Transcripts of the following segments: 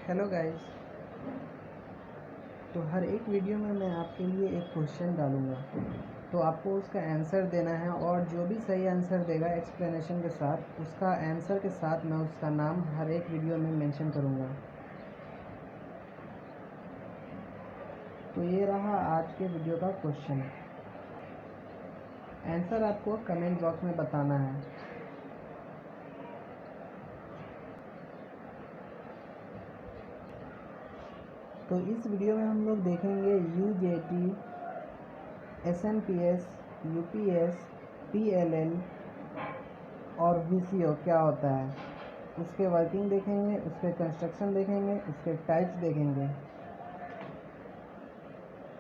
Hello guys. तो हर एक video में मैं आपके लिए एक क्वेश्चन डालूँगा, तो आपको उसका आंसर देना है और जो भी सही आंसर देगा एक्सप्लेनेशन के साथ, उसका आंसर के साथ मैं उसका नाम हर एक वीडियो में मेंशन करूँगा। तो ये रहा आज के वीडियो का क्वेश्चन। आंसर आपको कमेंट बॉक्स में बताना है। तो इस वीडियो में हम लोग देखेंगे यूजेटी, एसएमपीएस, यूपीएस, पीएलएल और वीसीओ क्या होता है, उसके वर्किंग देखेंगे, उसके कंस्ट्रक्शन देखेंगे, उसके टाइप्स देखेंगे।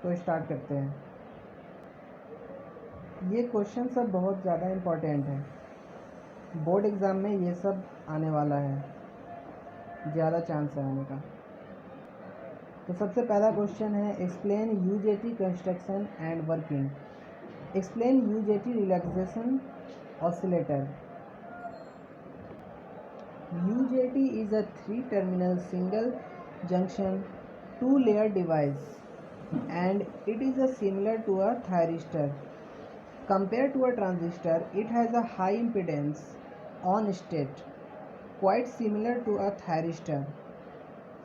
तो स्टार्ट करते हैं। ये क्वेश्चन सब बहुत ज़्यादा इम्पोर्टेंट है, बोर्ड एग्ज़ाम में ये सब आने वाला है, ज़्यादा चांस है आने का। तो सबसे पहला क्वेश्चन है, explain UJT construction and working. Explain UJT relaxation oscillator. UJT is a 3-terminal single junction 2-layer device and it is similar to a thyristor. Compared to a transistor, it has a high impedance on state, quite similar to a thyristor.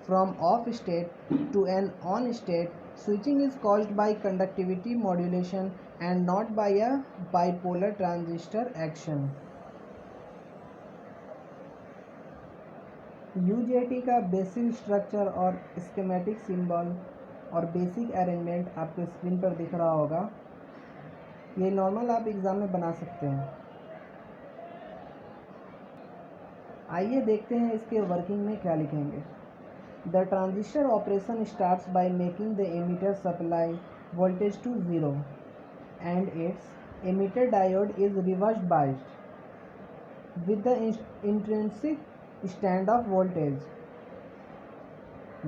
From off state to an on state, switching is caused by conductivity modulation and not by a bipolar transistor action. UJT का basic structure और schematic symbol और basic arrangement आपको screen पर दिख रहा होगा। ये normal आप एग्ज़ाम में बना सकते हैं। आइए देखते हैं इसके वर्किंग में क्या लिखेंगे। The transistor operation starts by making the emitter supply voltage to 0 and its emitter diode is reverse biased with the intrinsic standoff voltage.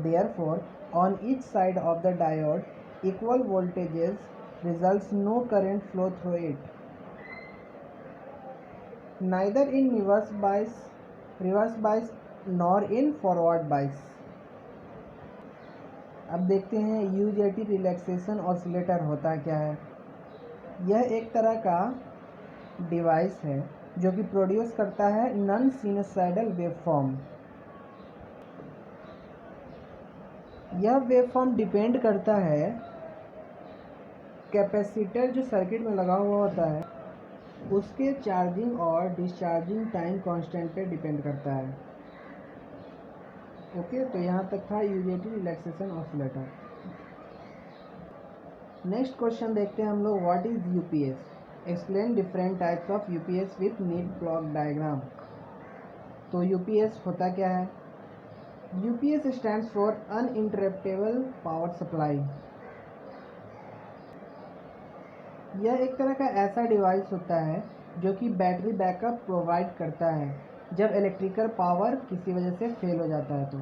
Therefore, on each side of the diode, equal voltages results no current flow through it. Neither in reverse bias nor in forward bias. अब देखते हैं UJT relaxation oscillator होता क्या है। यह एक तरह का डिवाइस है जो कि प्रोड्यूस करता है नॉन सिनुसाइडल वेवफॉर्म। यह वेवफॉर्म डिपेंड करता है कैपेसिटर जो सर्किट में लगा हुआ होता है उसके चार्जिंग और डिस्चार्जिंग टाइम कांस्टेंट पे डिपेंड करता है। ओके, तो यहाँ तक था UJT relaxation oscillator. Next question देखते हैं हम लोग, what is UPS. Explain different types of UPS with neat block diagram. तो यूपीएस होता क्या है। UPS stands for uninterruptible power supply. यह एक तरह का ऐसा डिवाइस होता है जो कि बैटरी बैकअप प्रोवाइड करता है जब इलेक्ट्रिकल पावर किसी वजह से फेल हो जाता है। तो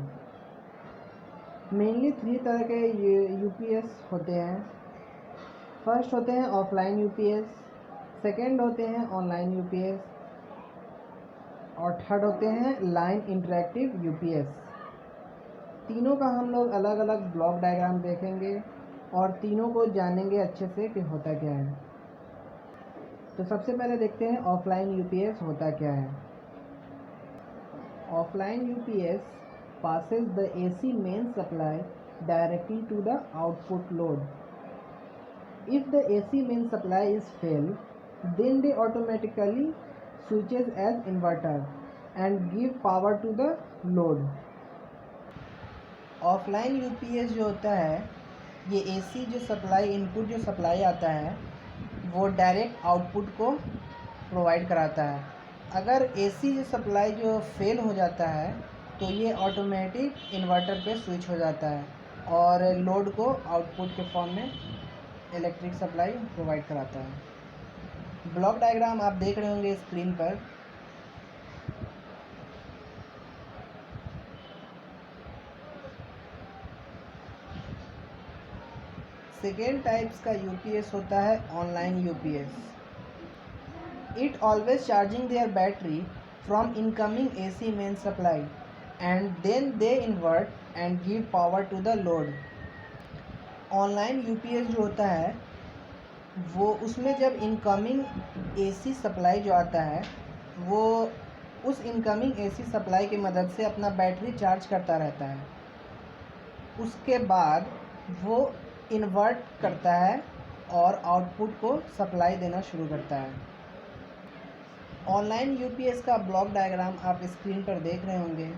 मेनली 3 तरह के यूपीएस होते हैं। फर्स्ट होते हैं ऑफलाइन यूपीएस, सेकेंड होते हैं ऑनलाइन यूपीएस और थर्ड होते हैं लाइन इंटरैक्टिव यूपीएस। तीनों का हम लोग अलग अलग ब्लॉक डायग्राम देखेंगे और तीनों को जानेंगे अच्छे से कि होता क्या है। तो सबसे पहले देखते हैं ऑफलाइन यूपीएस होता क्या है। Offline UPS passes the AC main supply directly to the output load. If the AC main supply is failed, then they automatically switches as inverter and give power to the load. Offline UPS जो होता है ये AC जो supply input जो supply आता है वो direct output को प्रोवाइड कराता है। अगर एसी जो सप्लाई जो फेल हो जाता है तो ये ऑटोमेटिक इन्वर्टर पे स्विच हो जाता है और लोड को आउटपुट के फॉर्म में इलेक्ट्रिक सप्लाई प्रोवाइड कराता है। ब्लॉक डायग्राम आप देख रहे होंगे स्क्रीन पर। सेकेंड टाइप्स का यूपीएस होता है online UPS. It always charging their battery from incoming AC main supply and then they invert and give power to the load. Online UPS जो होता है वो उसमें जब इनकमिंग एसी सप्लाई जो आता है वो उस इनकमिंग एसी सप्लाई की मदद से अपना बैटरी चार्ज करता रहता है। उसके बाद वो इन्वर्ट करता है और आउटपुट को सप्लाई देना शुरू करता है। ऑनलाइन यूपीएस का ब्लॉक डायग्राम आप स्क्रीन पर देख रहे होंगे।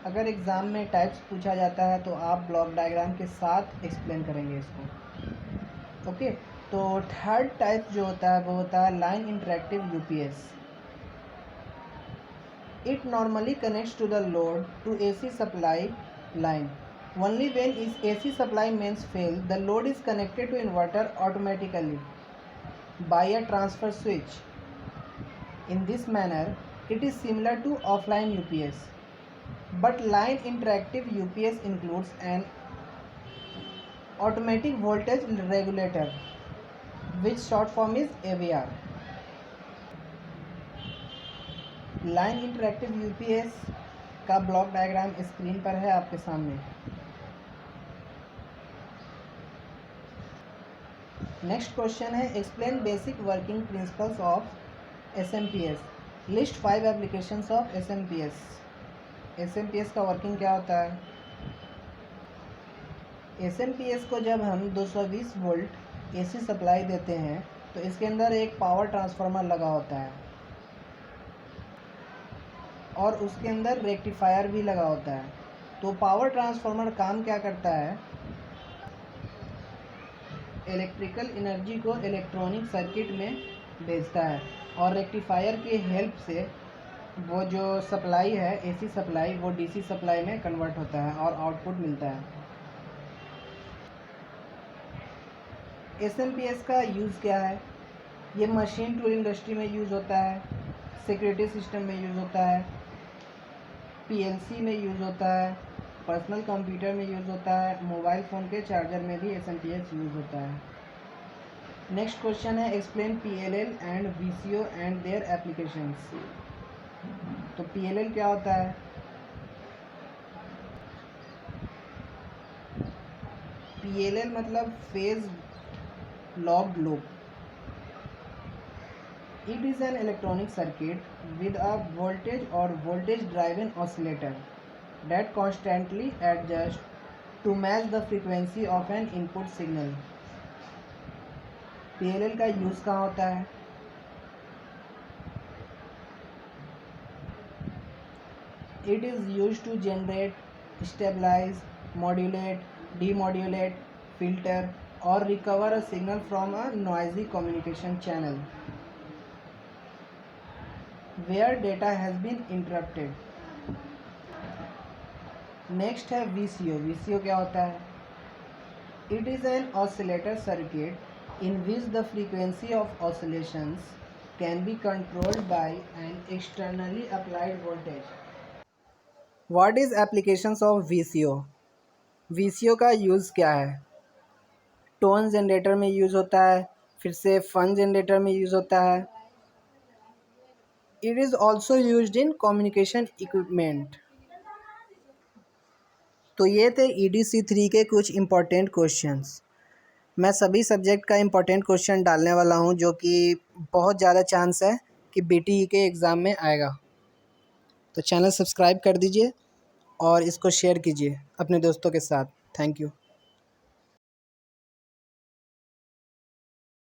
अगर एग्ज़ाम में टाइप्स पूछा जाता है तो आप ब्लॉक डायग्राम के साथ एक्सप्लेन करेंगे इसको। ओके, तो थर्ड टाइप जो होता है वो होता है line interactive UPS. It normally connects to the load to AC supply line. Only when is AC supply mains fail, the load is connected to inverter automatically by a transfer switch. In this manner, it is similar to offline UPS. But line interactive UPS includes an automatic voltage regulator, which short form is AVR. Line interactive UPS का block diagram screen पर है आपके सामने। Next question है explain basic working principles of SMPS. List 5 applications of SMPS. SMPS का working क्या होता है? एसएमपीएस को जब हम 220 वोल्ट एसी सप्लाई देते हैं तो इसके अंदर एक पावर ट्रांसफार्मर लगा होता है और उसके अंदर रेक्टिफायर भी लगा होता है। तो पावर ट्रांसफार्मर काम क्या करता है? इलेक्ट्रिकल एनर्जी को इलेक्ट्रॉनिक सर्किट में भेजता है और रेक्टिफायर के हेल्प से वो जो सप्लाई है एसी सप्लाई वो डीसी सप्लाई में कन्वर्ट होता है और आउटपुट मिलता है। एसएमपीएस का यूज़ क्या है? ये मशीन टूल इंडस्ट्री में यूज़ होता है, सिक्योरिटी सिस्टम में यूज़ होता है, पीएलसी में यूज़ होता है, पर्सनल कंप्यूटर में यूज़ होता है, मोबाइल फ़ोन के चार्जर में भी एसएमपीएस यूज़ होता है। नेक्स्ट क्वेश्चन है explain PLL and VCO and their applications. तो पीएलएल क्या होता है? पीएलएल मतलब phase locked loop. It is an electronic circuit with a voltage or voltage driven oscillator that constantly adjusts to match the frequency of an input signal. PLL का use कहाँ होता है? It is used to generate, stabilize, modulate, demodulate, filter or recover a signal from a noisy communication channel where data has been interrupted. Next है VCO। VCO क्या होता है? It is an oscillator circuit in which the frequency of oscillations can be controlled by an externally applied voltage. What is applications of VCO? VCO का use क्या है? Tone generator में use होता है, फिर से फन जनरेटर में use होता है। It is also used in communication equipment. तो ये थे EDC3 के कुछ इम्पोर्टेंट क्वेश्चंस। मैं सभी सब्जेक्ट का इम्पोर्टेंट क्वेश्चन डालने वाला हूँ जो कि बहुत ज़्यादा चांस है कि BTE के एग्ज़ाम में आएगा। तो चैनल सब्सक्राइब कर दीजिए और इसको शेयर कीजिए अपने दोस्तों के साथ। Thank you.